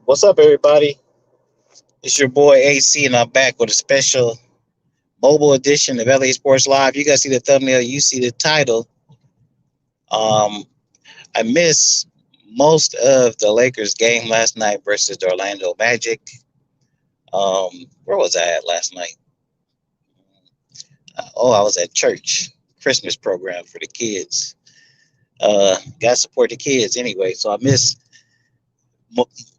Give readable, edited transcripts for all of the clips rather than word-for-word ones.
What's up, everybody? It's your boy AC, and I'm back with a special mobile edition of LA Sports Live. You guys see the thumbnail, you see the title. Um, I missed most of the Lakers game last night versus the Orlando Magic. Where was I at last night? I was at church, Christmas program for the kids. Got to support the kids anyway, so I missed.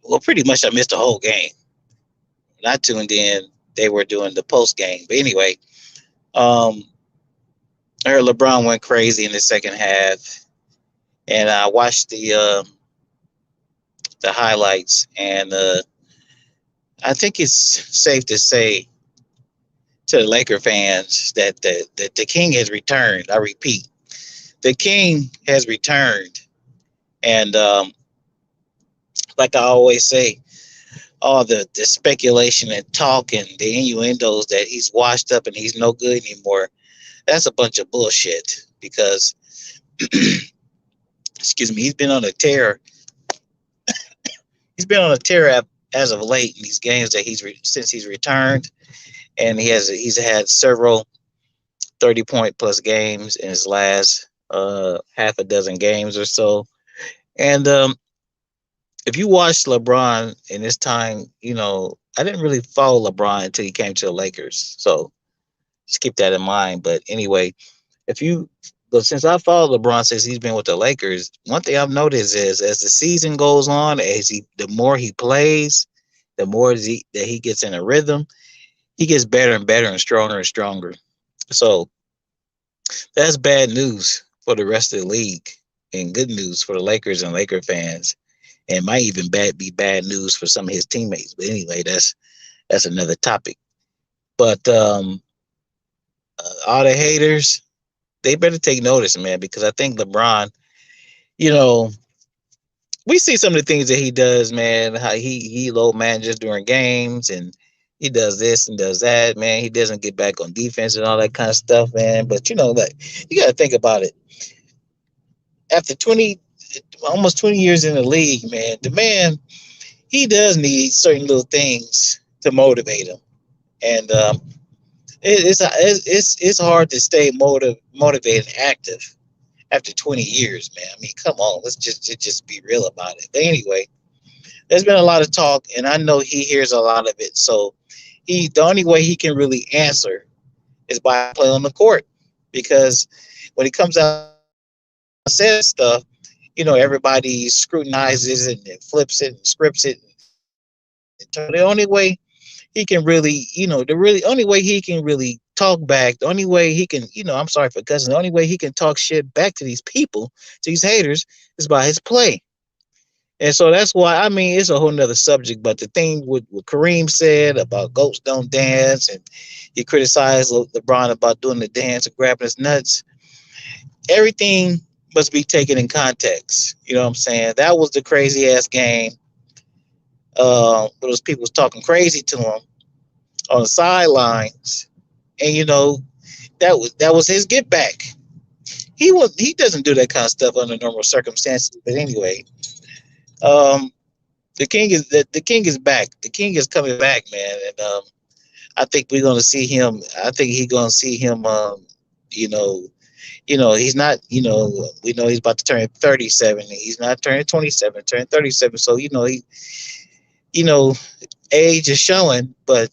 Well, pretty much I missed the whole game. Not tuned in. They were doing the post game, but anyway. Um, I heard LeBron went crazy in the second half, and I watched the highlights, and I think it's safe to say to the Laker fans that the King has returned. I repeat, the King has returned, and like I always say, all the speculation and talk and the innuendos that he's washed up and he's no good anymore. That's a bunch of bullshit because, excuse me, he's been on a tear. He's been on a tear as of late in these games that since he's returned, and he's had several 30-point plus games in his last half a dozen games or so. And if you watch LeBron in this time, I didn't really follow LeBron until he came to the Lakers, so just keep that in mind. But anyway, if you but since I followed LeBron since he's been with the Lakers, one thing I've noticed is as the season goes on, the more he plays, the more that he gets in a rhythm, he gets better and better and stronger and stronger. So that's bad news for the rest of the league and good news for the Lakers and Laker fans. And might even be bad news for some of his teammates. But anyway, that's another topic. But all the haters, they better take notice, man, because I think LeBron, you know, we see some of the things that he does, man. How he low manages during games, and he does this and does that, man. He doesn't get back on defense and all that kind of stuff, man. But like you got to think about it. After almost 20 years in the league, man, the man he does need certain little things to motivate him, and it's hard to stay motivated and active after 20 years, man. I mean, come on, let's just be real about it. But anyway, there's been a lot of talk, and I know he hears a lot of it. So the only way he can really answer is by playing on the court, because when he comes out and says stuff, everybody scrutinizes it and flips it and scripts it. The only way he can really, only way he can really talk back, the only way he can, I'm sorry for cussing, the only way he can talk shit back to these people, to these haters, is by his play. And so that's why, I mean, it's a whole nother subject, but the thing what Kareem said about goats don't dance, and he criticized LeBron about doing the dance and grabbing his nuts, everything must be taken in context. You know what I'm saying? That was the crazy ass game. Those people was talking crazy to him on the sidelines, and that was his get back. He doesn't do that kind of stuff under normal circumstances. But anyway, um, the king is back. The king is coming back, man, and I think we're gonna see him. I think he's gonna see him. You know, he's not. We know he's about to turn 37. He's not turning 27, turning 37. So you know, age is showing, but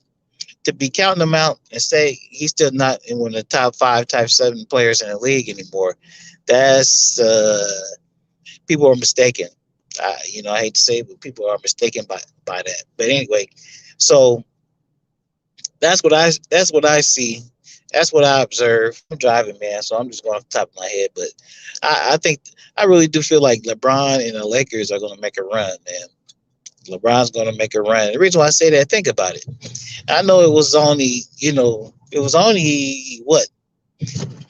to be counting him out and say he's still not in one of the top 5, top 7 players in the league anymore, that's people are mistaken. I hate to say it, but people are mistaken by that. But anyway, so that's what I see. That's what I observe. I'm driving, man, so I'm just going off the top of my head. But I think I really do feel like LeBron and the Lakers are going to make a run, man. LeBron's going to make a run. The reason why I say that, think about it. I know it was only what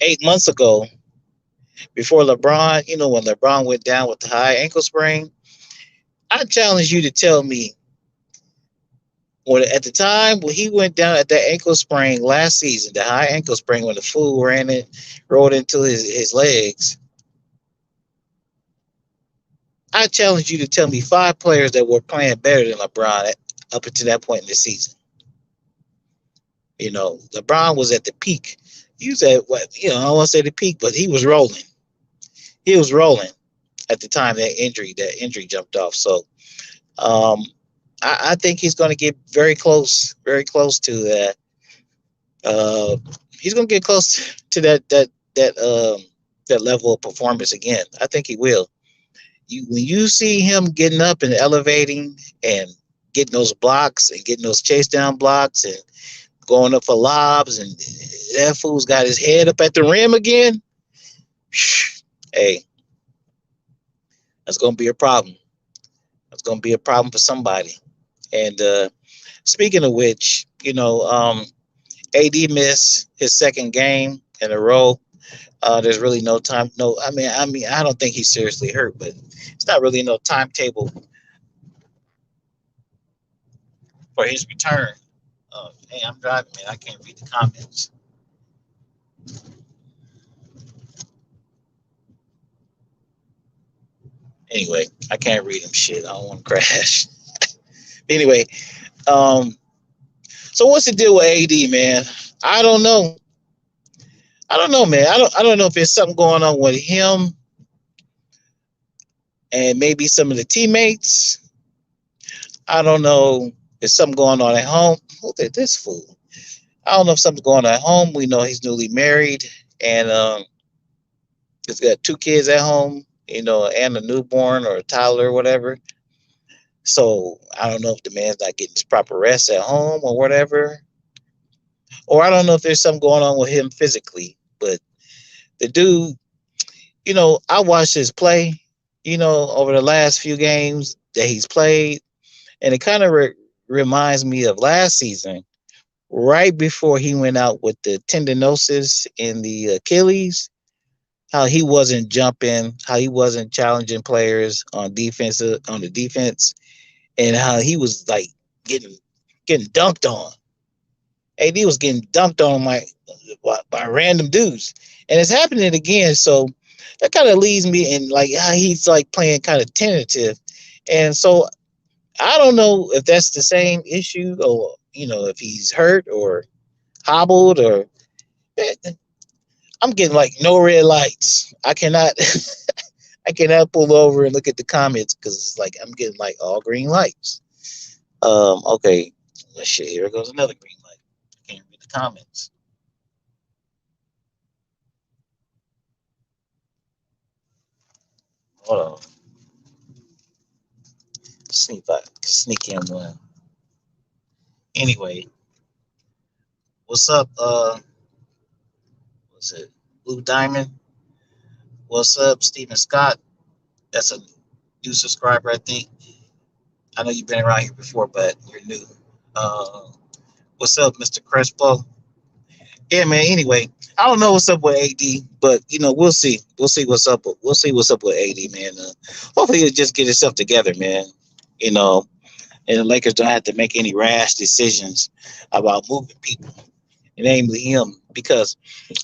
8 months ago before LeBron. When LeBron went down with the high ankle sprain, I challenge you to tell me when at the time when he went down at that ankle sprain last season, the high ankle sprain when the fool rolled into his legs. I challenge you to tell me 5 players that were playing better than LeBron up until that point in the season. LeBron was at the peak. He was at what? I don't want to say the peak, but he was rolling. He was rolling at the time that injury jumped off. So um, I think he's going to get very close to that. Uh, he's going to get close to that level of performance again. I think he will. When you see him getting up and elevating and getting those blocks and getting those chase down blocks and going up for lobs, and that fool's got his head up at the rim again. Hey, that's going to be a problem. That's going to be a problem for somebody. And speaking of which, AD missed his second game in a row. There's really no time. No, I don't think he's seriously hurt, but it's not really no timetable for his return. Hey, I'm driving, man. I can't read the comments. Anyway, I can't read them shit. I don't want to crash. Anyway, um, so what's the deal with AD, man? I don't know. I don't know, man. I don't know if there's something going on with him and maybe some of the teammates. I don't know if there's something going on at home. Look at this fool. I don't know if something's going on at home. We know he's newly married and he's got 2 kids at home, and a newborn or a toddler or whatever. So I don't know if the man's not getting his proper rest at home or whatever. Or I don't know if there's something going on with him physically. But the dude, I watched his play, over the last few games that he's played. And it kind of reminds me of last season, right before he went out with the tendinosis in the Achilles, how he wasn't jumping, how he wasn't challenging players on the defense, and how he was like getting dunked on. AD was getting dunked on by random dudes, and it's happening again. So that kind of leads me in like how he's like playing kind of tentative, and so I don't know if that's the same issue or if he's hurt or hobbled or I'm getting like no red lights. I cannot I cannot pull over and look at the comments because it's like I'm getting like all green lights. Okay. Well, shit, here goes another green light. I can't read the comments. Hold on. See if I can sneak in one. Anyway, what's up? What's it? Blue Diamond. What's up, Stephen Scott? That's a new subscriber, I think. I know you've been around here before, but you're new. Uh, what's up, Mr. Crespo? Yeah, man. Anyway, I don't know what's up with AD, but we'll see. We'll see what's up. We'll see what's up with AD, man. Hopefully, he'll just get himself together, man. You know, and the Lakers don't have to make any rash decisions about moving people, namely him, because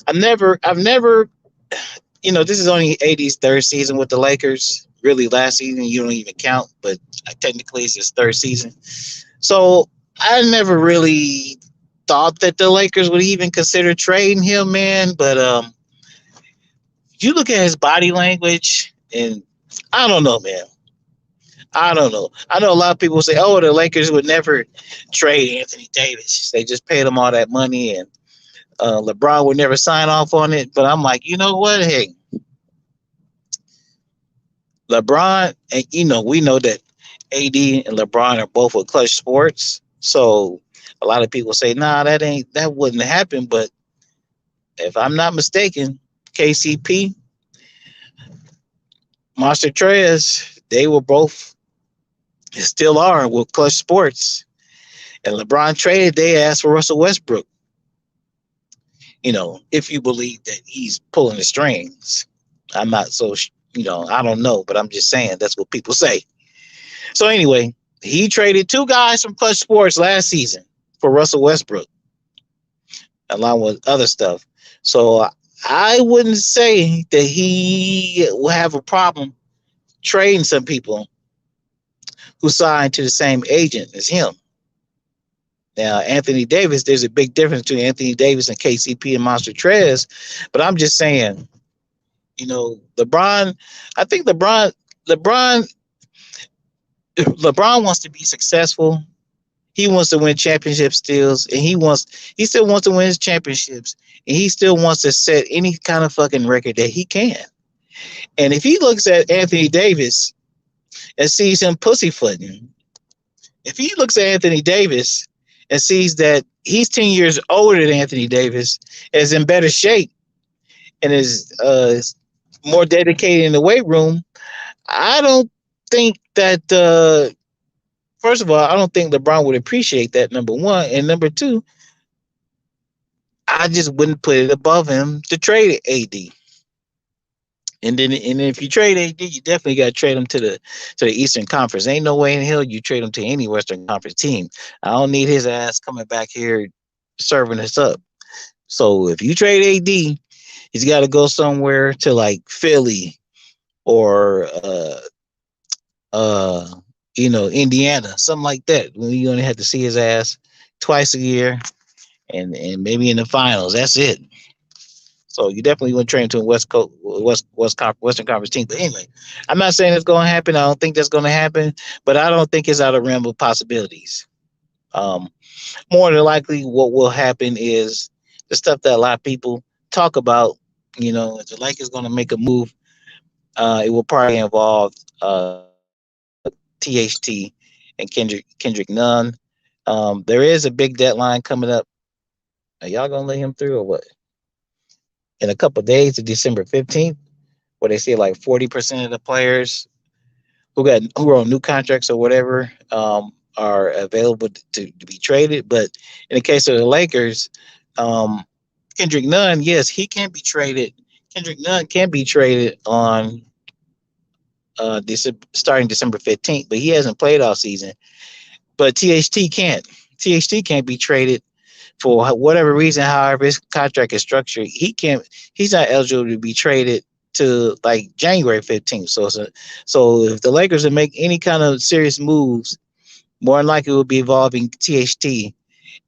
I've never, this is only AD's third season with the Lakers. Really, last season you don't even count, but technically it's his third season. So I never really thought that the Lakers would even consider trading him, man. But you look at his body language, and I don't know, man. I don't know. I know a lot of people say, "Oh, the Lakers would never trade Anthony Davis. They just paid him all that money, and LeBron would never sign off on it." But I'm like, you know what? Hey, LeBron, and we know that AD and LeBron are both with Clutch Sports. So a lot of people say, "Nah, that wouldn't happen." But if I'm not mistaken, KCP, Monster Treyas, they were both, still are with Clutch Sports. And LeBron traded, they asked for Russell Westbrook. If you believe that he's pulling the strings. I'm not so, I don't know, but I'm just saying that's what people say. So anyway, he traded 2 guys from Clutch Sports last season for Russell Westbrook, along with other stuff. So I wouldn't say that he will have a problem trading some people who signed to the same agent as him. Now, Anthony Davis, there's a big difference between Anthony Davis and KCP and Monster Trez, but I'm just saying, LeBron. I think LeBron wants to be successful. He wants to win championships still, and he still wants to win his championships, and he still wants to set any kind of fucking record that he can. And if he looks at Anthony Davis and sees him pussyfooting, if he looks at Anthony Davis and sees that he's 10 years older than Anthony Davis, is in better shape, and is more dedicated in the weight room, I don't think that. First of all, I don't think LeBron would appreciate that. Number one, and number two, I just wouldn't put it above him to trade AD. And then if you trade AD, you definitely got to trade him to the Eastern Conference. Ain't no way in hell you trade him to any Western Conference team. I don't need his ass coming back here serving us up. So if you trade AD, he's got to go somewhere to like Philly or Indiana, something like that. When you only have to see his ass twice a year, and maybe in the finals. That's it. So you definitely want to train to a Western Conference team. But anyway, I'm not saying it's going to happen. I don't think that's going to happen, but I don't think it's out of realm of possibilities. More than likely, what will happen is the stuff that a lot of people talk about. If the Lakers going to make a move, it will probably involve THT and Kendrick Nunn. There is a big deadline coming up. Are y'all gonna let him through or what? In a couple of days, to December 15th, where they say like 40% of the players who are on new contracts or whatever are available to be traded. But in the case of the Lakers, Kendrick Nunn, yes, he can be traded. Kendrick Nunn can be traded on starting December 15th, but he hasn't played all season. But THT can't. THT can't be traded for whatever reason. However his contract is structured, he's not eligible to be traded to like January 15th. So if the Lakers would make any kind of serious moves, more than likely it will be involving THT.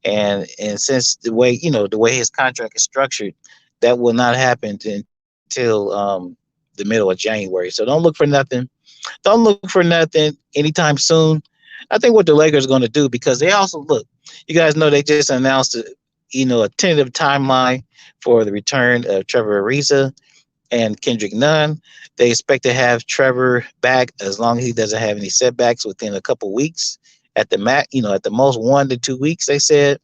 And since the way his contract is structured, that will not happen until the middle of January. So don't look for nothing. Don't look for nothing anytime soon. I think what the Lakers are going to do, because they also look, you guys know they just announced a tentative timeline for the return of Trevor Ariza and Kendrick Nunn. They expect to have Trevor back as long as he doesn't have any setbacks within a couple weeks. At the at the most 1 to 2 weeks, they said.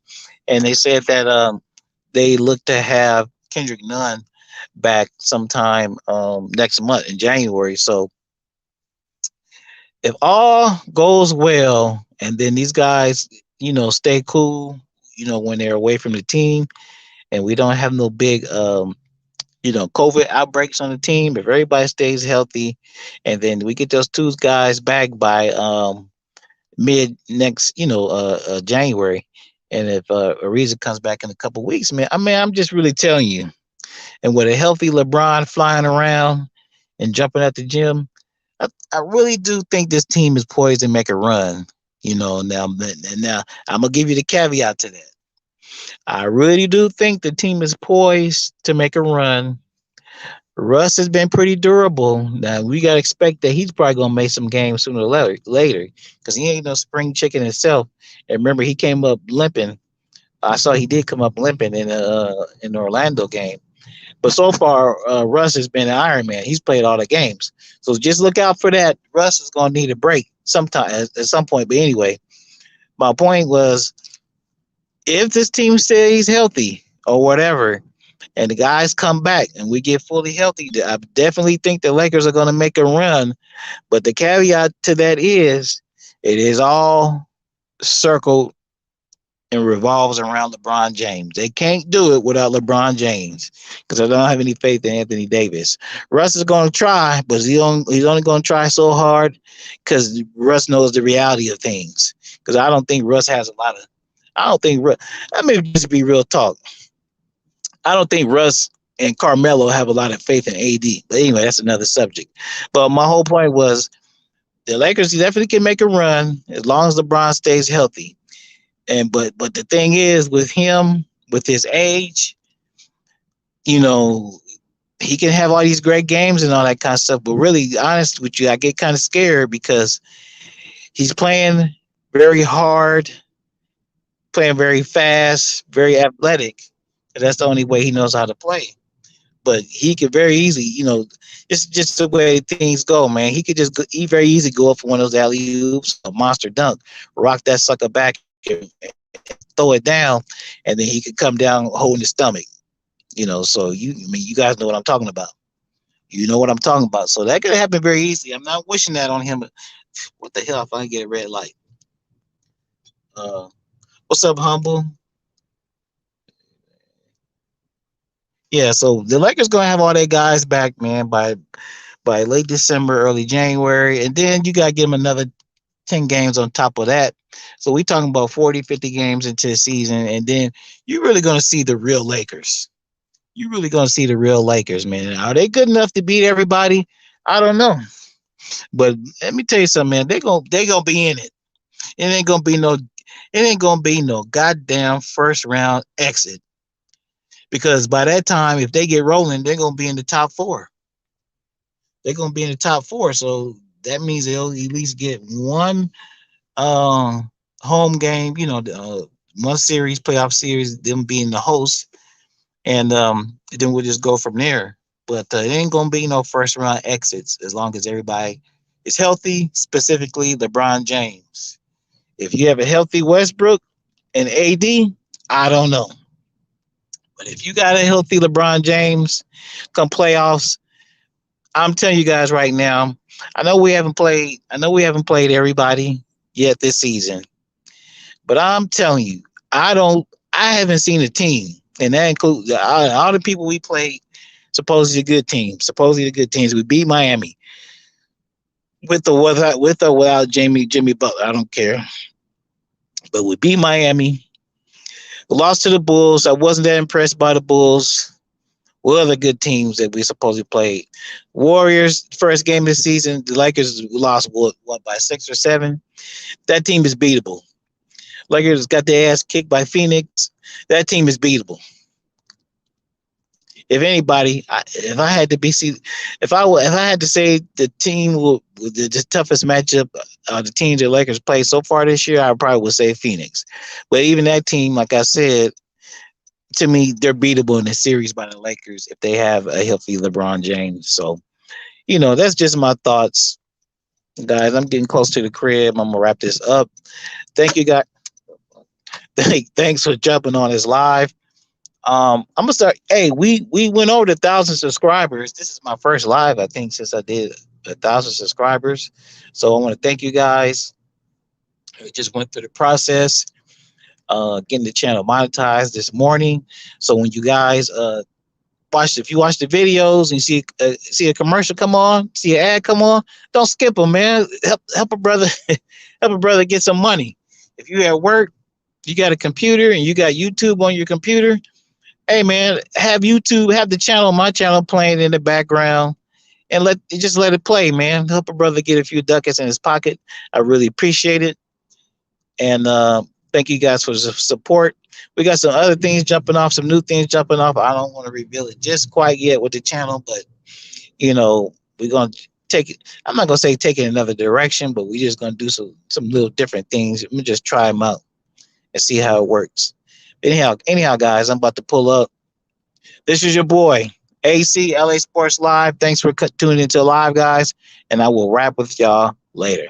And they said that they look to have Kendrick Nunn back sometime next month in January. So if all goes well, and then these guys, stay cool, when they're away from the team, and we don't have no big, COVID outbreaks on the team, if everybody stays healthy, and then we get those two guys back by mid next, January, and if Ariza comes back in a couple weeks, man, I'm just really telling you, and with a healthy LeBron flying around and jumping at the gym, I really do think this team is poised to make a run. Now I'm gonna give you the caveat to that. I really do think the team is poised to make a run. Russ has been pretty durable. Now we gotta expect that he's probably gonna make some games sooner or later, because he ain't no spring chicken himself. And remember, he came up limping. I saw he did come up limping in the Orlando game. But so far, Russ has been an Iron Man. He's played all the games. So just look out for that. Russ is going to need a break sometime at some point. But anyway, my point was, if this team stays healthy or whatever, and the guys come back and we get fully healthy, I definitely think the Lakers are going to make a run. But the caveat to that is, it is all circled and revolves around LeBron James. They can't do it without LeBron James, because I don't have any faith in Anthony Davis. Russ is going to try, but he's only going to try so hard because Russ knows the reality of things. Because I don't think Russ has a lot of. I don't think Russ. I may just be real talk. I don't think Russ and Carmelo have a lot of faith in AD. But anyway, that's another subject. But my whole point was the Lakers definitely can make a run as long as LeBron stays healthy. And but the thing is with him, with his age, you know, he can have all these great games and all that kind of stuff. But really, honest with you, I get kind of scared because he's playing very hard, playing very fast, very athletic. And that's the only way he knows how to play. But he could very easily, it's just the way things go, man. He could he very easily go up for one of those alley oops, a monster dunk, rock that sucker back and throw it down, and then he could come down holding his stomach. So you guys know what I'm talking about. You know what I'm talking about. So that could happen very easily. I'm not wishing that on him. What the hell if I get a red light? What's up, Humble? Yeah, so the Lakers gonna have all their guys back, man, by late December, early January, and then you gotta give them another 10 games on top of that. So we talking about 40, 50 games into the season, and then you're really gonna see the real Lakers. You're really gonna see the real Lakers, man. Are they good enough to beat everybody? I don't know. But let me tell you something, man. They gonna be in it. It ain't gonna be no goddamn first round exit. Because by that time, if they get rolling, they're gonna be in the top four. They're gonna be in the top four. So that means they'll at least get one uh, home game, one series, playoff series, them being the host, and then we'll just go from there. But it ain't gonna be no first round exits as long as everybody is healthy, specifically LeBron James. If you have a healthy Westbrook and AD, I don't know. But if you got a healthy LeBron James come playoffs, I'm telling you guys right now, I know we haven't played everybody yet this season. But I'm telling you, I haven't seen a team, and that includes all the people we played, supposedly good teams, supposedly good teams. We beat Miami with or without Jimmy Butler. I don't care. But we beat Miami. We lost to the Bulls. I wasn't that impressed by the Bulls. What other good teams that we supposedly played? Warriors, first game of the season, the Lakers lost what by 6 or 7. That team is beatable. Lakers got their ass kicked by Phoenix. That team is beatable. If anybody, if I had to be if I had to say the team with the toughest matchup, the teams the Lakers played so far this year, I probably would say Phoenix. But even that team, like I said, to me, they're beatable in the series by the Lakers if they have a healthy LeBron James. So, that's just my thoughts, guys. I'm getting close to the crib. I'm gonna wrap this up. Thank you, guys. Thanks for jumping on this live. I'm gonna start. Hey, we went over 1,000 subscribers. This is my first live, I think, since I did 1,000 subscribers. So I want to thank you guys. We just went through the process, getting the channel monetized this morning. So when you guys if you watch the videos and you see a commercial come on, see an ad come on, don't skip them, man. Help a brother, help a brother get some money. If you at work, you got a computer and you got YouTube on your computer, hey man, have my channel playing in the background and let it play, man. Help a brother get a few ducats in his pocket. I really appreciate it. And thank you guys for the support. We got some other things jumping off, some new things jumping off. I don't want to reveal it just quite yet with the channel, but we're gonna take it. I'm not gonna say take it in another direction, but we're just gonna do some little different things. Let me just try them out and see how it works. Anyhow, guys, I'm about to pull up. This is your boy, AC LA Sports Live. Thanks for tuning into live, guys, and I will wrap with y'all later.